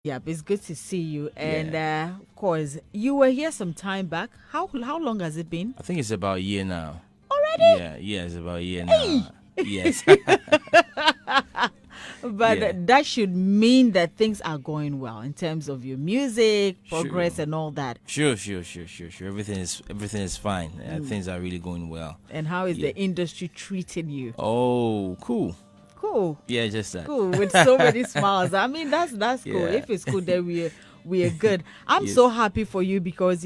Yep, it's good to see you. And Yeah. of course, you were here some time back. How long has it been? I think it's about a year now. Already? Yeah, it's about a year Hey! now. Yes. But Yeah. that should mean that things are going well in terms of your music, Sure. progress, and all that. Sure. Everything is fine. Things are really going well. And how is Yeah. the industry treating you? Oh, cool. Cool. Yeah, just that. Cool. With so many smiles. I mean, that's cool. Yeah. If it's cool, then we're good. I'm Yes. so happy for you because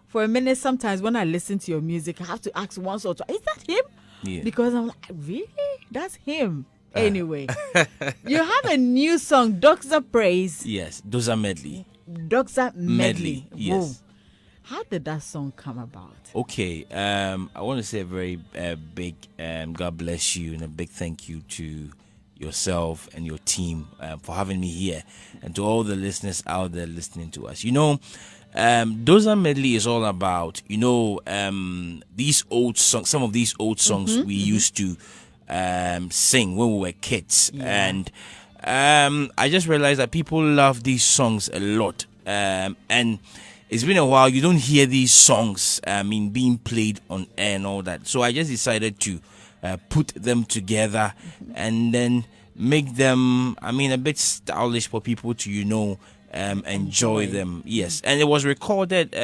for a minute sometimes when I listen to your music, I have to ask once or twice, is that him? Yeah. Because I'm like, really? That's him. Anyway, you have a new song, DOXA Praise, Yes. Those are medley. DOXA Medley. Whoa. Yes. How did that song come about? Okay. I want to say a very big God bless you and a big thank you to yourself and your team for having me here, and to all the listeners out there listening to us. Those are medley is all about these old songs. Some of these old songs we used to sing when we were kids, and I just realized that people love these songs a lot, and it's been a while you don't hear these songs being played on air and all that. So I just decided to put them together and then make them a bit stylish for people to enjoy them. Yes, and it was recorded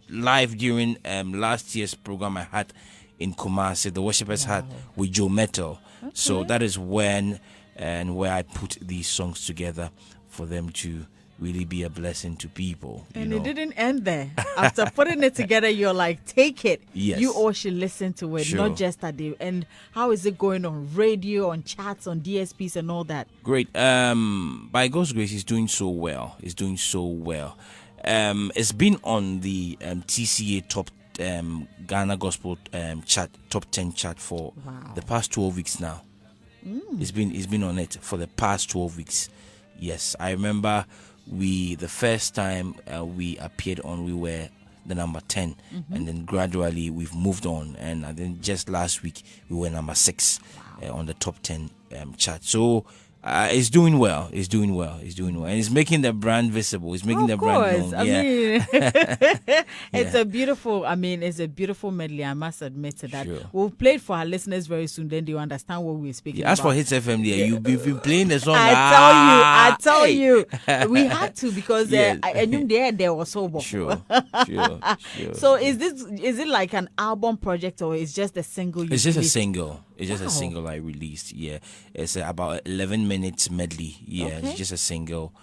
live during last year's program I had in Kumasi, the Worshippers had with Joe Metal. So that is when and where I put these songs together for them to really be a blessing to people. And it didn't end there. After putting it together, you're like, take it. Yes. You all should listen to it, Sure. not just that day. And how is it going on radio, on chats, on DSPs and all that? Great. By God's grace, he's doing so well. It's been on the TCA top Ghana Gospel chart, top 10 chart for the past 12 weeks now. It's been on it for the past 12 weeks. Yes, I remember the first time we appeared on, we were the number 10, and then gradually we've moved on, and then just last week we were number 6 on the top 10 chart. So it's doing well, and it's making the brand visible. It's making the brand known. I mean, it's a beautiful medley. I must admit to that. Sure. We'll play it for our listeners very soon. Then they will understand what we're speaking As about. for Hitz FM, you've been playing the song. I tell you, we had to because Yes. I knew there was sober. Sure. So is it like an album project or is just a single? It's just a released? single. It's just a Wow. single I released. Yeah, it's about 11 minutes medley. Yeah, Okay. it's just a single.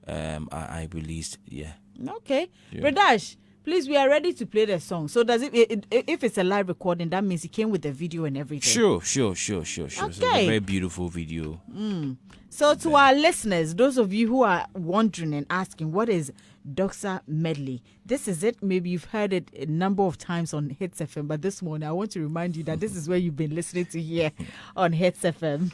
I released. Yeah. Okay, Yeah. Bradash, please, we are ready to play the song. So does if it's a live recording, that means it came with the video and everything. Sure. It's a Okay. very beautiful video. So to our listeners, those of you who are wondering and asking, what is DOXA Medley? This is it. Maybe you've heard it a number of times on Hitz FM, but this morning I want to remind you that this is where you've been listening to here on Hitz FM.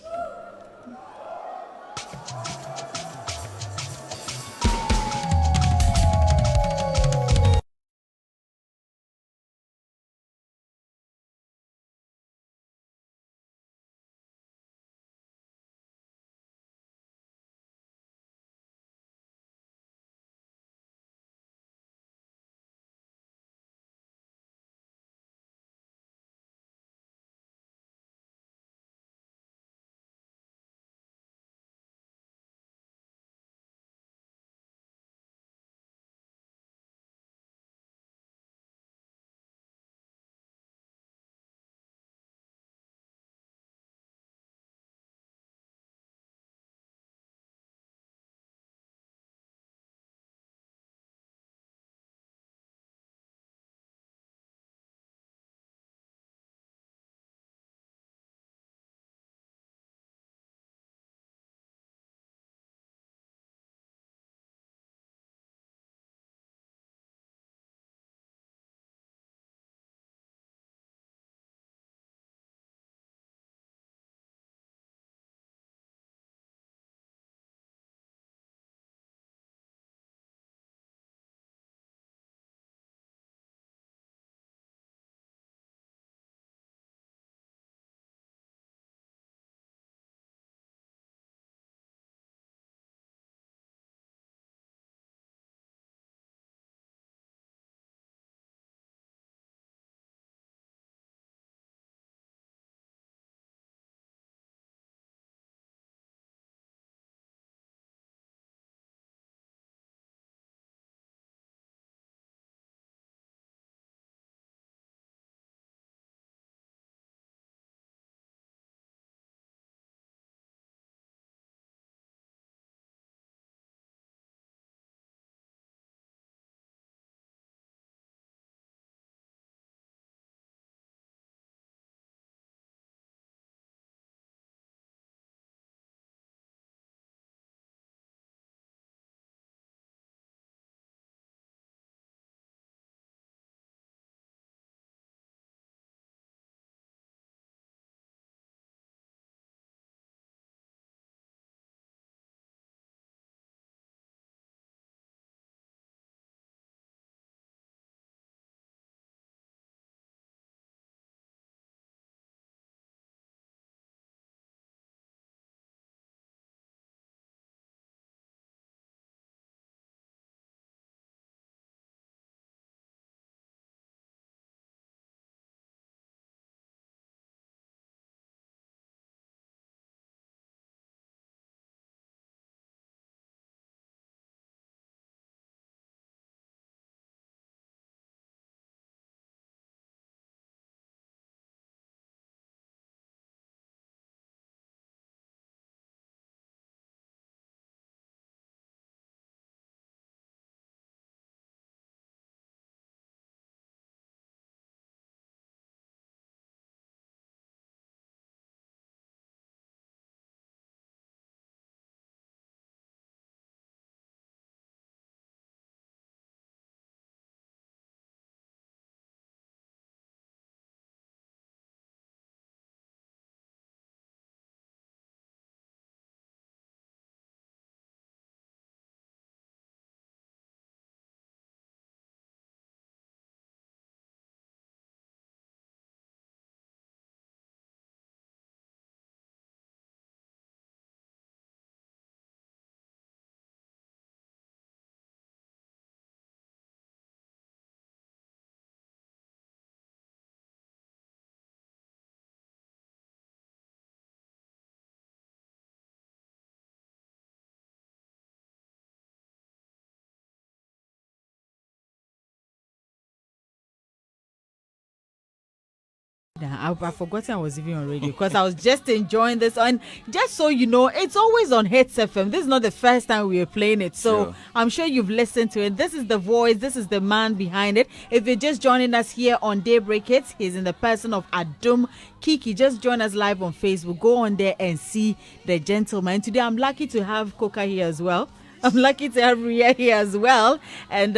I've forgotten I was even on radio because I was just enjoying this. And just so you know, it's always on Hitz FM. This is not the first time we are playing it. So Sure. I'm sure you've listened to it. This is the voice. This is the man behind it. If you're just joining us here on Daybreak Hits, he's in the person of ADOM Kiki. Just join us live on Facebook. Go on there and see the gentleman. Today, I'm lucky to have Coca here as well. I'm lucky to have Ria here as well. And,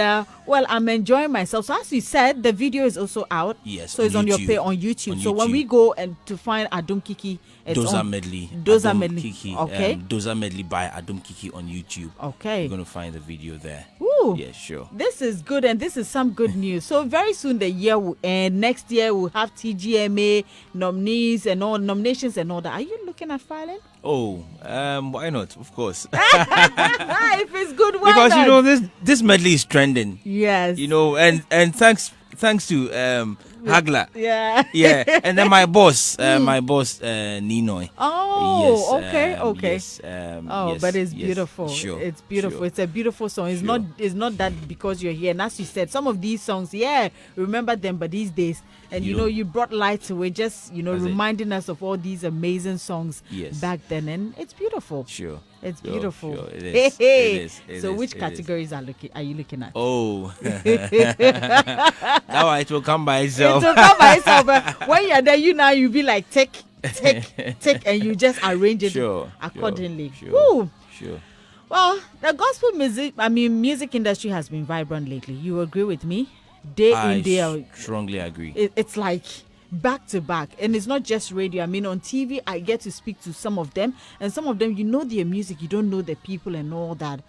well, I'm enjoying myself. So as you said, the video is also out. Yes, So it's on your page on YouTube. On So when YouTube. we go and to find ADOM Kiki, it's DOXA on Medley. DOXA ADOM Medley. Kiki. Okay. DOXA Medley by ADOM Kiki on YouTube. Okay. You're going to find the video there. Ooh. Yeah, sure. This is good, and this is some good news. So very soon the year will end. Next year we'll have TGMA nominees and all nominations and all that. Are you looking at filing? Oh, why not? Of course. If it's good, why Because not? you know this medley is trending. Yes. You know, and thanks to Hagla. Yeah. Yeah, and then my boss Ninoy. Oh, Yes, okay. Yes, Oh, but it's yes, beautiful. Sure, It's beautiful. sure. It's a beautiful song. It's Sure. not that because you're here. And as you said, some of these songs, remember them, but these days, and you You know, know. you brought light to it, just That's it. reminding us of all these amazing songs Yes. back then, and it's beautiful. Sure. It's Sure, beautiful. sure. It Hey, is. hey. It is. It So is. which It is. categories are you looking at? Oh, that one it will come by It itself. will come by itself. But when you're there, you be like tick, and you just arrange it Sure, accordingly. sure, Woo. Sure. Well, the gospel music industry has been vibrant lately. You agree with me? Day in, day out. Strongly agree. It's like back to back. And it's not just radio. I mean, on TV, I get to speak to some of them. And some of them, you know their music. You don't know the people and all that.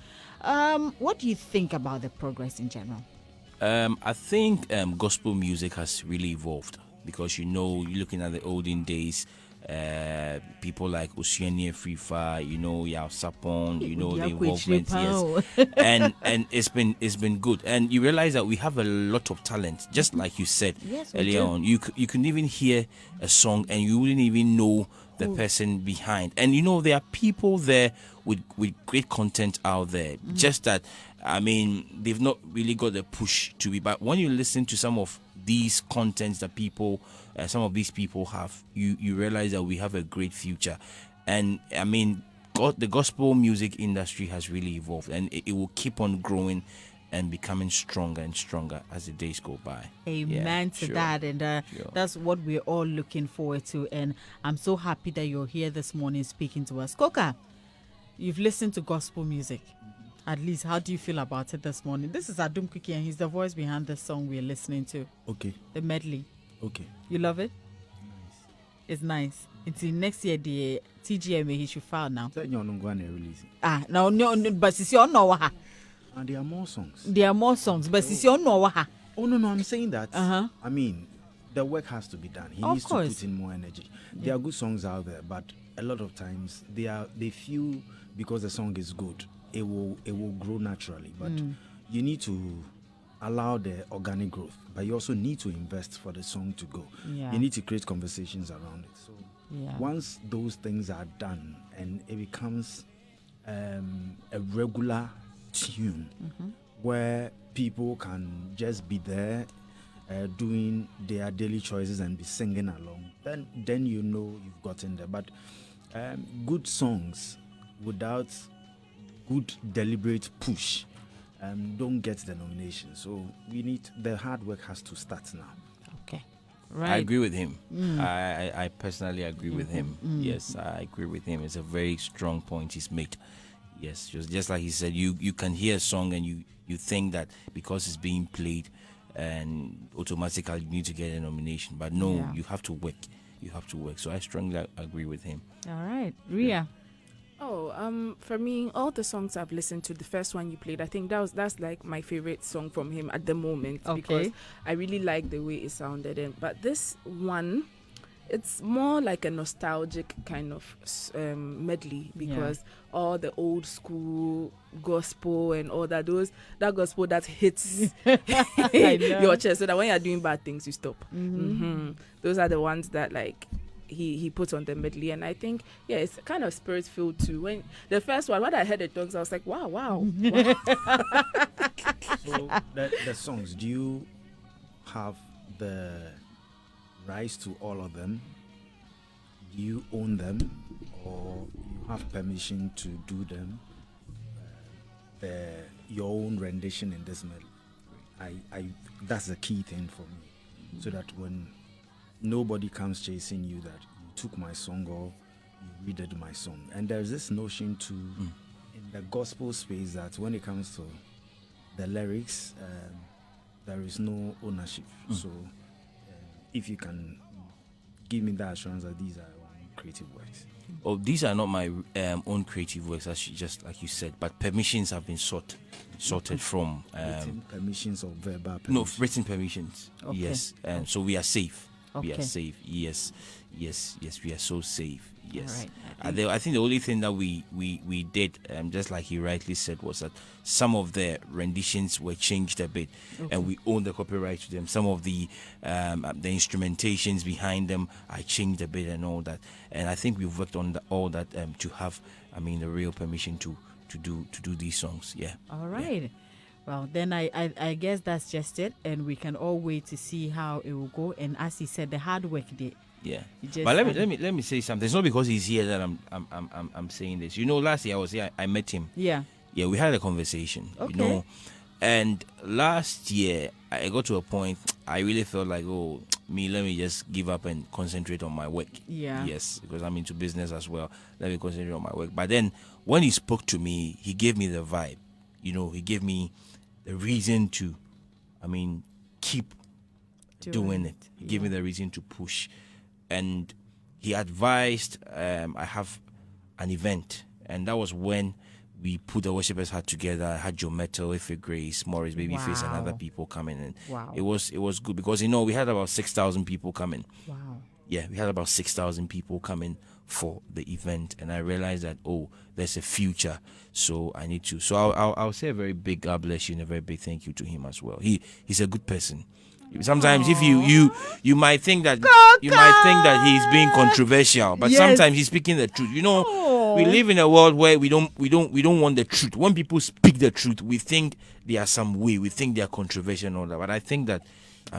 What do you think about the progress in general? I think gospel music has really evolved because you're looking at the olden days, people like Oceania Frifa, Yao Sapon, the involvement, yes, and it's been good, and you realize that we have a lot of talent, just like you said earlier on. You can even hear a song and you wouldn't even know the person behind, and there are people there with great content out there. Just that, I mean, they've not really got the push to be. But when you listen to some of these contents that some of these people have, you realize that we have a great future. And I mean, the gospel music industry has really evolved, and it will keep on growing and becoming stronger and stronger as the days go by. Amen to that. And that's what we're all looking forward to. And I'm so happy that you're here this morning speaking to us. Coca, you've listened to gospel music. At least, how do you feel about it this morning? This is ADOM Kiki, and he's the voice behind the song we're listening to. Okay. The medley. Okay. You love it? Nice. It's nice. Until next year, the TGMA, he should file now. No, but it's your no. And there are more songs. There are more songs, but it's your no. Oh, no, I'm saying that. Uh-huh. I mean, the work has to be done. He Of needs course. to put in more energy. There are good songs out there, but a lot of times they feel because the song is good, it will grow naturally. But you need to allow the organic growth, but you also need to invest for the song to go. Yeah. You need to create conversations around it. So once those things are done and it becomes a regular tune where people can just be there doing their daily choices and be singing along, then you've gotten there. But good songs without good deliberate push don't get the nomination. So the hard work has to start now. Okay. Right. I agree with him. I personally agree with him. Yes, I agree with him. It's a very strong point he's made. Yes, just like he said, you can hear a song and you think that because it's being played and automatically you need to get a nomination. But no, you have to work. You have to work. So I strongly agree with him. All right. Ria. For me, all the songs I've listened to, the first one you played, I think that's like my favorite song from him at the moment, because I really like the way it sounded. But this one, it's more like a nostalgic kind of medley, because all the old school gospel and all that gospel that hits your chest, so that when you're doing bad things, you stop. Those are the ones that like he puts on the medley, and I think it's kind of spirit filled too. When the first one, when I heard the tongues, I was like, wow. So the songs, do you have the rights to all of them? Do you own them, or you have permission to do them? Your own rendition in this medley. That's the key thing for me, so that when nobody comes chasing you that you took my song or you redid my song. And there's this notion too in the gospel space that when it comes to the lyrics, there is no ownership. So if you can give me that assurance that these are creative works. Oh, these are not my own creative works, just like you said, but permissions have been sorted from written permissions or verbal permissions? No, written permissions. Okay. Yes, so we are safe. Okay. We are safe. Yes, we are so safe. Yes. All right. I think the only thing that we did, just like he rightly said, was that some of the renditions were changed a bit, and we own the copyright to them. Some of the instrumentations behind them I changed a bit and all that. And I think we've worked on all that to have, the real permission to do these songs. Yeah. All right. Yeah. Well, then I guess that's just it, and we can all wait to see how it will go. And as he said, the hard work did. Yeah, but let me say something. It's not because he's here that I'm saying this. Last year I was here. I met him. Yeah, we had a conversation. Okay. And last year I got to a point I really felt like, let me just give up and concentrate on my work. Yeah. Yes, because I'm into business as well. Let me concentrate on my work. But then when he spoke to me, he gave me the vibe. He gave me the reason to, keep doing it. He gave me the reason to push. And he advised I have an event, and that was when we put the worshippers hat together. I had Joe Metal, Ife Grace, Morris, Babyface, and other people coming in. Wow. It was good because we had about 6,000 people coming. Wow. Yeah, we had about 6,000 people coming for the event, and I realized that there's a future, so I need to. So I'll say a very big God bless you and a very big thank you to him as well. He's a good person. Sometimes if you might think that he's being controversial, but sometimes he's speaking the truth. We live in a world where we don't want the truth. When people speak the truth, we think they are some way, we think they are controversial and all that. But I think that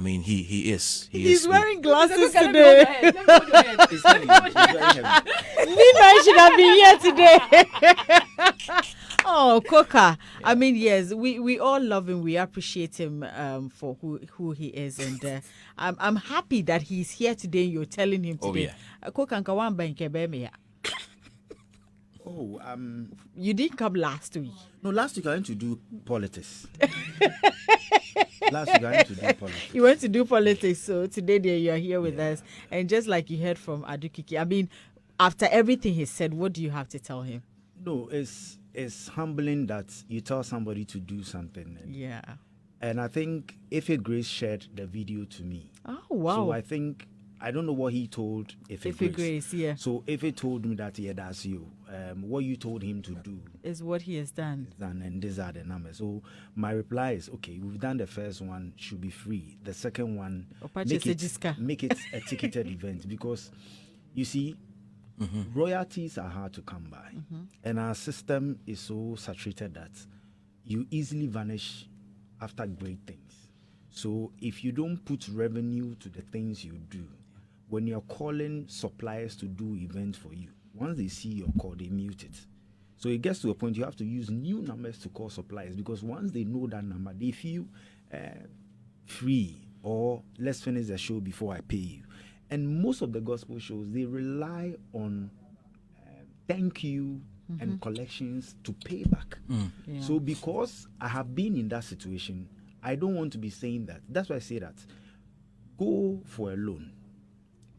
he is. He's wearing glasses today. Nina should have been here today. Oh, Coca. Yeah. Yes, we all love him. We appreciate him for who he is, and I'm happy that he's here today. You're telling him today. Coca, you didn't come last week. No, last week I went to do politics. Last week I went to do politics. You went to do politics, so today you are here with us. And just like you heard from ADOM Kiki, after everything he said, what do you have to tell him? No, it's humbling that you tell somebody to do something. And I think Ife Grace shared the video to me. Oh, wow. So I don't know what he told Ife Grace. Yeah. So Ife told me that, that's you. What you told him to do is what he has done. And these are the numbers. So my reply is, okay, we've done the first one, should be free. The second one, make it a ticketed event, because you see, royalties are hard to come by. And our system is so saturated that you easily vanish after great things. So if you don't put revenue to the things you do, when you're calling suppliers to do events for you, once they see your call, they mute it. So it gets to a point you have to use new numbers to call suppliers, because once they know that number, they feel free, or let's finish the show before I pay you. And most of the gospel shows, they rely on thank you and collections to pay back. So because I have been in that situation, I don't want to be saying that. That's why I say that. Go for a loan.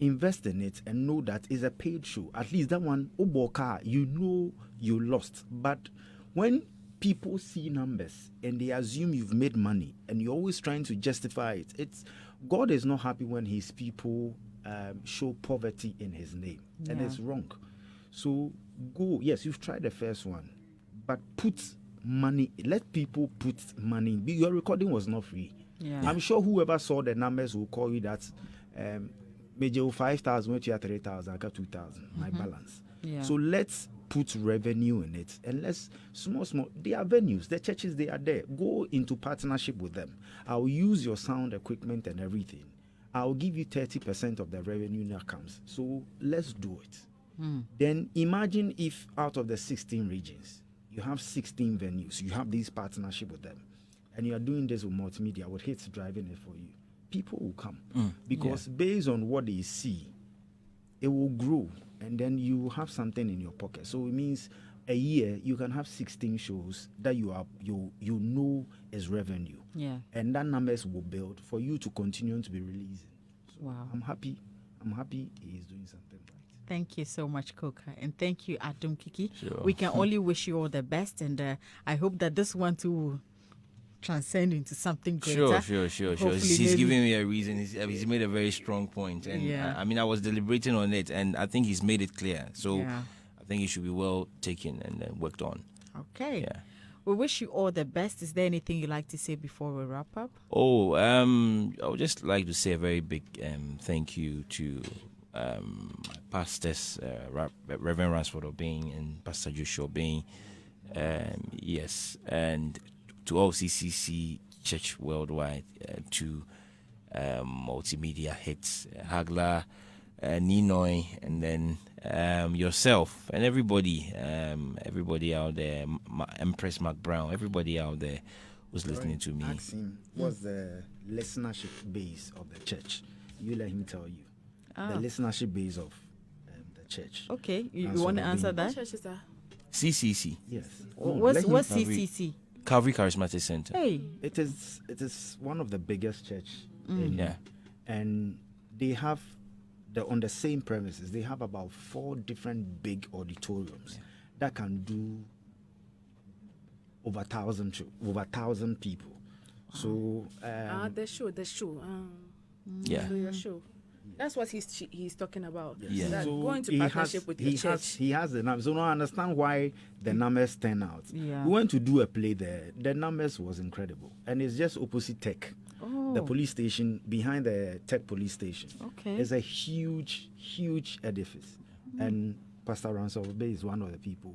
Invest in it and know that it's a paid show. At least that one, Oboka, you lost. But when people see numbers and they assume you've made money and you're always trying to justify it, God is not happy when his people show poverty in his name. And it's wrong. So go, yes, you've tried the first one, but put money, let people put money. Your recording was not free. I'm sure whoever saw the numbers will call you that major 5,000 went to 3,000, I got 2,000, my balance. So let's put revenue in it, and let's small, they are venues, the churches, they are there. Go into partnership with them. I'll use your sound equipment and everything. I'll give you 30% of the revenue that comes. So let's do it. Then imagine if out of the 16 regions, you have 16 venues, you have this partnership with them, and you are doing this with multimedia, with Hitz driving it for you. People will come because based on what they see, it will grow, and then you will have something in your pocket. So it means a year you can have 16 shows that you know is revenue, and that numbers will build for you to continue to be releasing. So wow, I'm happy he is doing something right. Thank you so much, Coca, and thank you, ADOM Kiki. Sure. We can only wish you all the best, and I hope that this one too will transcend into something greater. Sure. Hopefully He's giving me a reason. He's made a very strong point, and I mean, I was deliberating on it, and I think he's made it clear. So I think it should be well taken and worked on. Okay. Yeah. We wish you all the best. Is there anything you'd like to say before we wrap up? I would just like to say a very big thank you to my pastors, Reverend Ransford Obeng and Pastor Joshua Obeng. Yes, and to all CCC Church worldwide, to Multimedia Hitz, Hagla, Ninoy, and then yourself and everybody out there, Empress Mark Brown, everybody out there who's listening to me. Ask him what's the listenership base of the church. You let him tell you the listenership base of the church. Okay, you want to answer that? What church is that? CCC. Yes. What's CCC? Calvary Charismatic Center. Hey, it is one of the biggest church. And they have on the same premises. They have about 4 different big auditoriums that can do over 1,000 people. Wow. So the show. Your show. That's what he's talking about. Yes. That So going to partnership with your church. He has the numbers. So I understand why the numbers turn out. Yeah. We went to do a play there. The numbers was incredible. And it's just opposite Tech. The police station, behind the Tech police station. Okay. It's a huge edifice. And Pastor Ransford is one of the people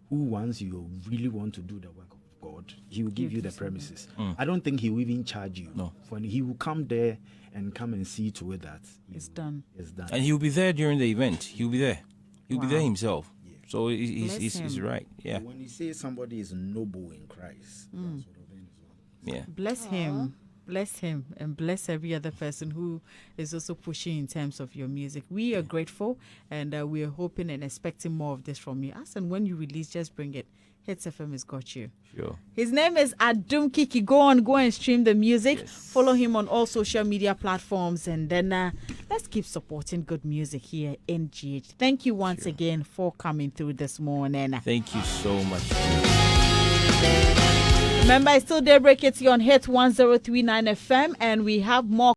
who, once you really want to do the work of God, he will give you the premises. I don't think he will even charge you. No. He will come there and come and see to it that it's done. And he'll be there during the event. He'll be there. He'll be there himself. Yeah. So he's right. Yeah. When you say somebody is noble in Christ, that's what yeah. Bless him, and bless every other person who is also pushing in terms of your music. We are grateful, and we are hoping and expecting more of this from you. As and when you release, just bring it. Hitz FM has got you. Sure. His name is ADOM Kiki. Go and stream the music. Yes. Follow him on all social media platforms, and then let's keep supporting good music here in GH. Thank you once again for coming through this morning. Thank you so much. Remember, it's still Daybreak. It's on Hit 1039 FM, and we have more